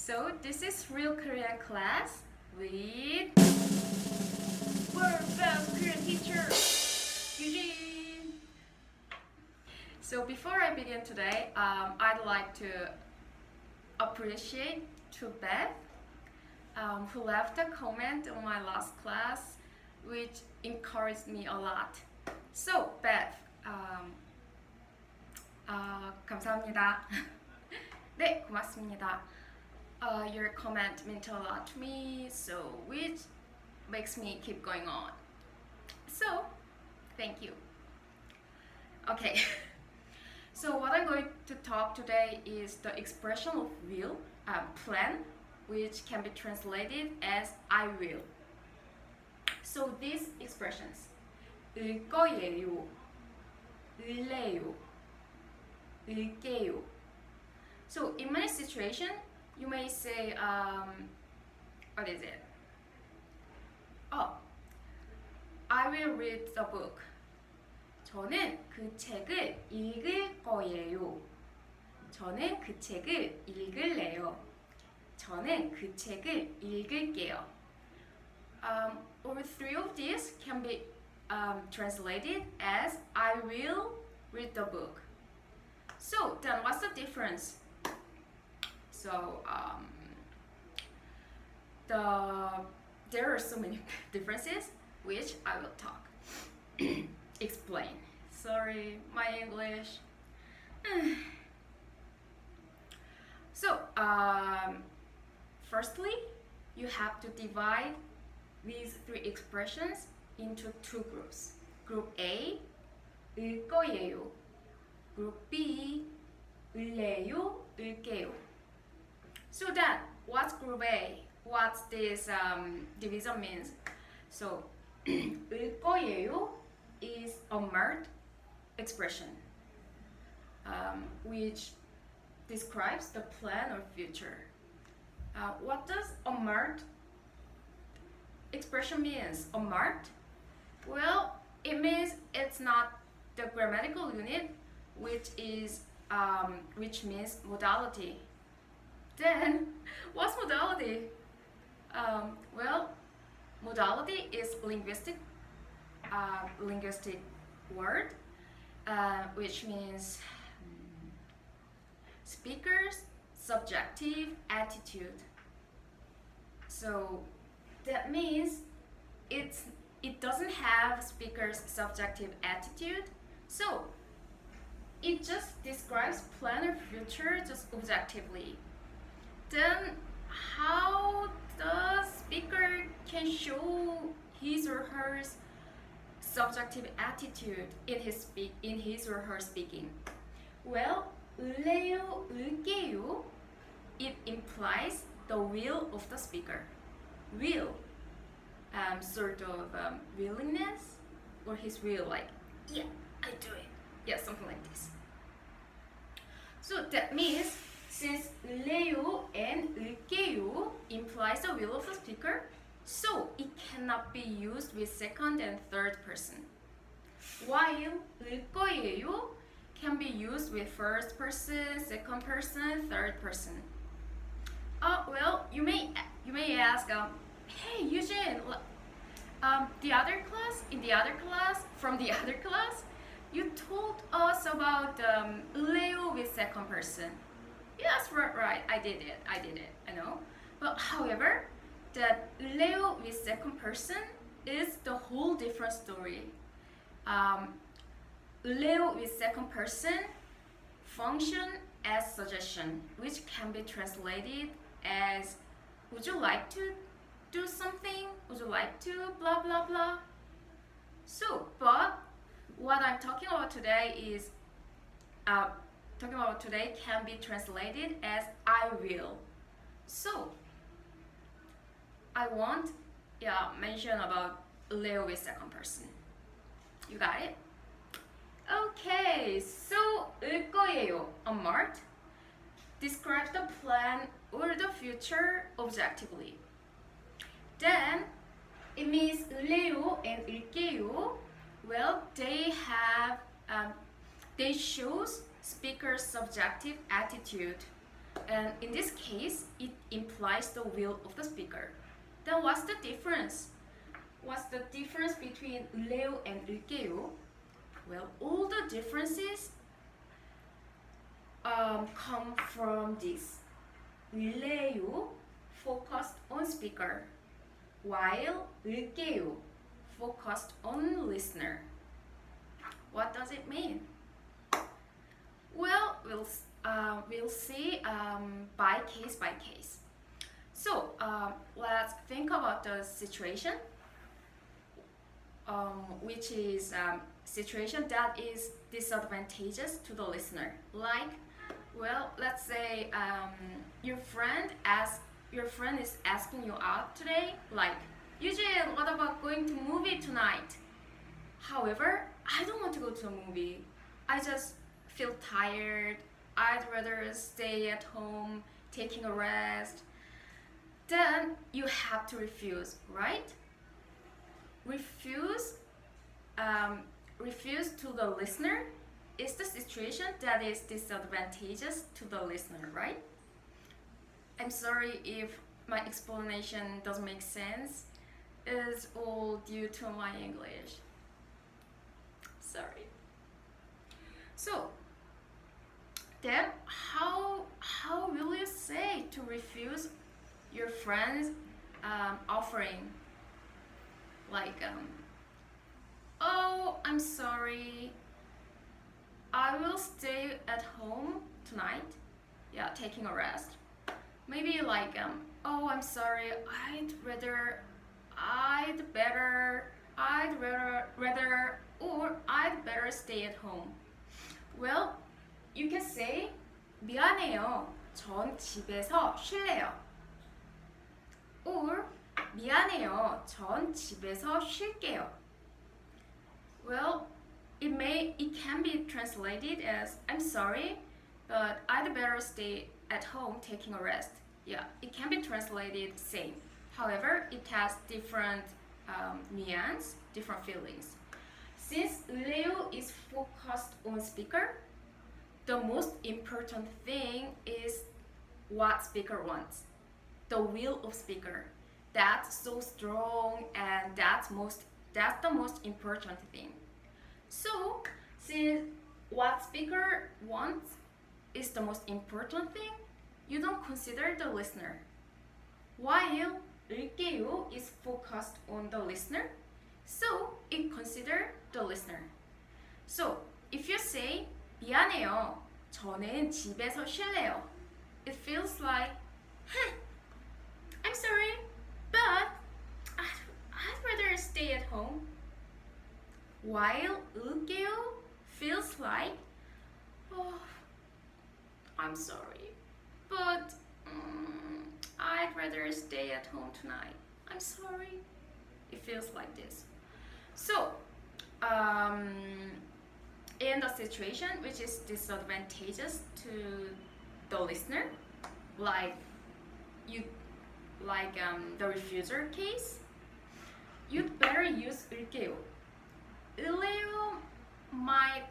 So this is Real Korean class with World Best Korean teacher Eugene. So before I begin today, I'd like to appreciate to Beth, who left a comment on my last class, which encouraged me a lot. So Beth, 감사합니다. 네, 고맙습니다. Your comment meant a lot to me, so which makes me keep going on. So, thank you. Okay, so what I'm going to talk today is the expression of will, plan, which can be translated as I will. So these expressions, 거예요, 을래요, 을게요. So in many situations, you may say, what is it? Oh, I will read the book. 저는 그 책을 읽을 거예요. 저는 그 책을 읽을래요. 저는 그 책을 읽을게요. All three of these can be translated as I will read the book. So then what's the difference? So there are so many differences which I will talk explain. Sorry, my English. So firstly, you have to divide these three expressions into two groups. Group A, 을 거예요. Group B, 을래요, 을게요. So then, what's group A? What's this division means? So, 을 거예요 is a marked expression, which describes the plan or future. What does a marked expression means? A marked? Well, it means it's not the grammatical unit, which means modality. Then, what's modality? Well, modality is linguistic word, which means speaker's subjective attitude. So that means it doesn't have speaker's subjective attitude. So it just describes plan or future just objectively. Then how the speaker can show his or her subjective attitude in his or her speaking? Well, 을래요, 을게요, it implies the will of the speaker. Will, sort of willingness, or his will, like, yeah, I do it. Yeah, something like this. So that means since 을래요 and 을게요 implies the will of the speaker, so it cannot be used with second and third person. While 을 거예요 can be used with first person, second person, third person. Well, you may ask, hey Eugene, from the other class, you told us about 을래요 with second person. Yes, right, I did it, I know. But however, the 을래요 with second person is the whole different story. 을래요 with second person function as suggestion, which can be translated as, would you like to do something? Would you like to blah blah blah? So, but what I'm talking about today can be translated as I will. So I want mention about 을래요 with second person. You got it? Okay, so 을 거예요, unmarked, describes the plan or the future objectively. Then it means 을래요 and 을게요. Well, they shows speaker's subjective attitude. and in this case, it implies the will of the speaker. Then what's the difference? What's the difference between 을래요 and 을게요? Well, all the differences come from this. 을래요 focused on speaker, while 을게요 focused on listener. What does it mean? Well, we'll see by case. So let's think about the situation, which is situation that is disadvantageous to the listener. Like, well, let's say your friend is asking you out today. Like, Eugene, what about going to movie tonight? However, I don't want to go to a movie. I just feel tired. I'd rather stay at home taking a rest. Then you have to refuse, right? Refuse to the listener is the situation that is disadvantageous to the listener, right? I'm sorry if my explanation doesn't make sense. It's all due to my English. Sorry. So then how will you say to refuse your friend's offering? Like, oh, I'm sorry, I will stay at home tonight, taking a rest. Maybe like, oh, I'm sorry, I'd better, or I'd better stay at home. Well, you can say, 미안해요, 전 집에서 쉴래요. Or, 미안해요, 전 집에서 쉴게요. Well, it can be translated as, I'm sorry, but I'd better stay at home taking a rest. Yeah, it can be translated same. However, it has different nuance, different feelings. Since 을래요 is focused on speaker, the most important thing is what speaker wants, the will of speaker. That's so strong, and that's the most important thing. So, since what speaker wants is the most important thing, you don't consider the listener. While 을게요 is focused on the listener, so it consider the listener. So, if you say 미안해요, 저는 집에서 쉴래요, it feels like, I'm sorry, but I'd rather stay at home. While 을게요 feels like, oh, I'm sorry, but I'd rather stay at home tonight. I'm sorry. It feels like this. So, in the situation which is disadvantageous to the listener, like the refuser case, you'd better use 을게요. 을래요 might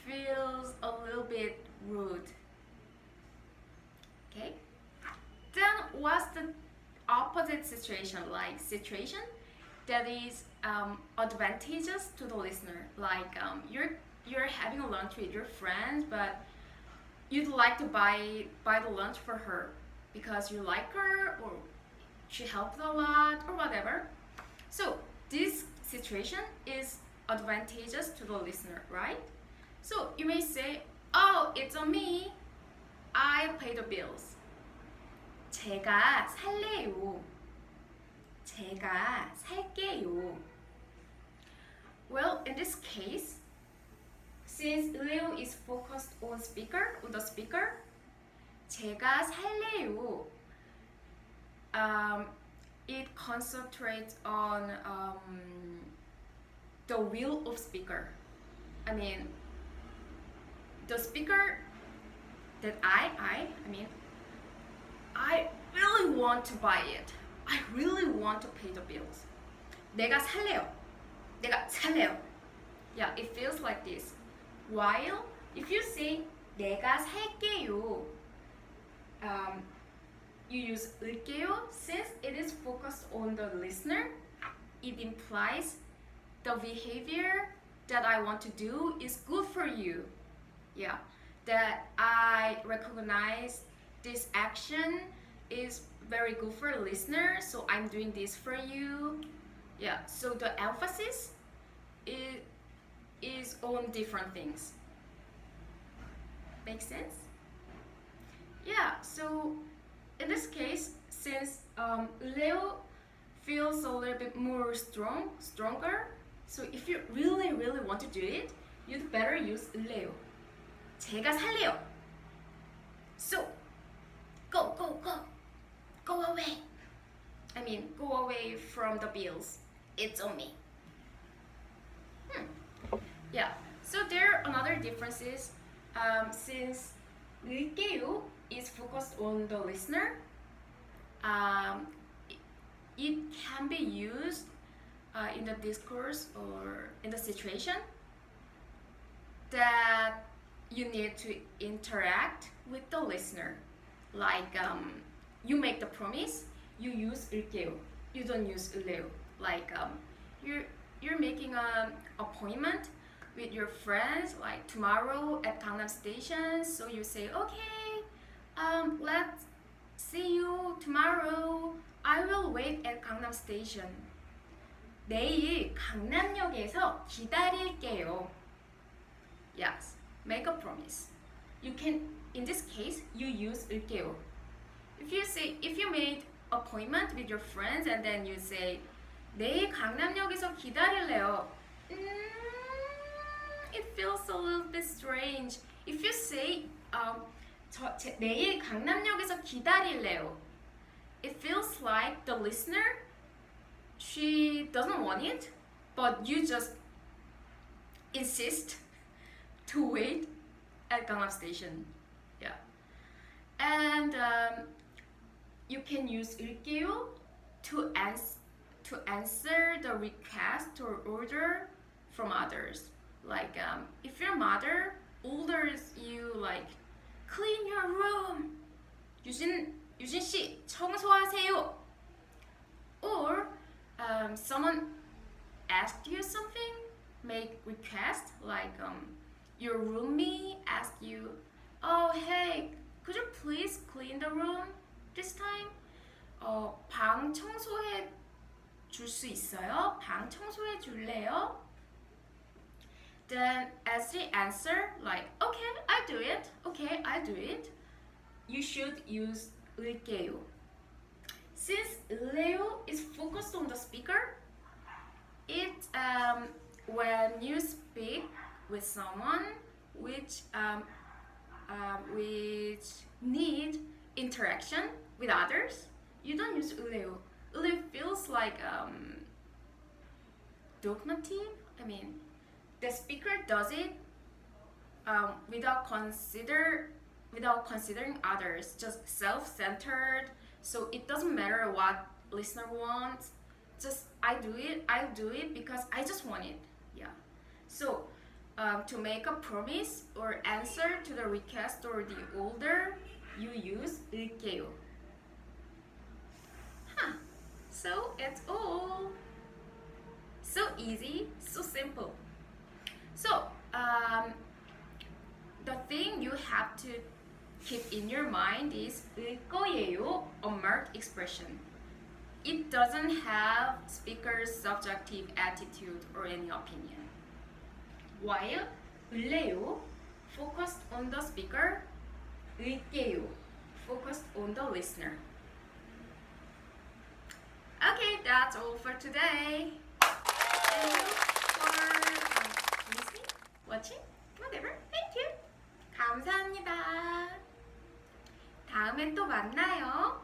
feels a little bit rude. Okay? Then what's the opposite situation? Like situation that is advantageous to the listener. Like you're having a lunch with your friends, but you'd like to buy the lunch for her because you like her or she helped a lot or whatever. So this situation is advantageous to the listener, right? So you may say, oh, it's on me. I pay the bills. 제가 살래요. 제가 살게요. Well, in this case, since 을래요 is focused on the speaker, 제가 살래요. It concentrates on the will of speaker. I mean, the speaker that I really want to buy it. I really want to pay the bills. 내가 살래요. 내가 살래요. Yeah, it feels like this. While if you say 내가 살게요, you use 을게요 since it is focused on the listener. It implies the behavior that I want to do is good for you. Yeah, that I recognize this action is very good for the listener, so I'm doing this for you. Yeah, so the emphasis is on different things. Make sense? Yeah, so in this case, since Leo feels a little bit more stronger, so if you really want to do it, you'd better use Leo. 제가 살래요. So, go away. I mean, go away from the bills. It's on me. Yeah. So there are another differences. Since 을게요 is focused on the listener, it can be used in the discourse or in the situation that you need to interact with the listener. Like you make the promise, you use 을게요. You don't use 을래요. Like you're making an appointment with your friends, like tomorrow at Gangnam Station. So you say, okay, let's see you tomorrow. I will wait at Gangnam Station. 내일 강남역에서 기다릴게요. Yes, make a promise. You can, in this case, you use 을게요. If you made appointment with your friends and then you say, 내일 강남역에서 기다릴래요. It feels a little bit strange. If you say, 내일 강남역에서 기다릴래요. It feels like the listener, she doesn't want it, but you just insist to wait at Gangnam Station. Yeah. And you can use 을게요 to answer the request or order from others. Like if your mother orders you like clean your room, 유진 씨 청소하세요. Or someone asked you something, make request like your roomie asked you, oh hey, could you please clean the room this time? 방 청소해 줄 수 있어요? 방 청소해 줄래요? Then as the answer, like, okay, I do it, you should use 을게요. Since 을래요 is focused on the speaker, it when you speak with someone which need interaction with others, you don't use 을래요. 을래요 feels like dogmative. I mean, the speaker does it without considering others, just self-centered. So it doesn't matter what listener wants. Just I'll do it because I just want it. Yeah. So to make a promise or answer to the request or the order, you use 을게요. So it's all so easy, so simple. So the thing you have to keep in your mind is 거예요, a marked expression. It doesn't have speaker's subjective attitude or any opinion. While 을래요 focused on the speaker, 을게요 focused on the listener. Okay, that's all for today. Thank you for listening, watching, whatever. Thank you. 감사합니다. 다음에 또 만나요.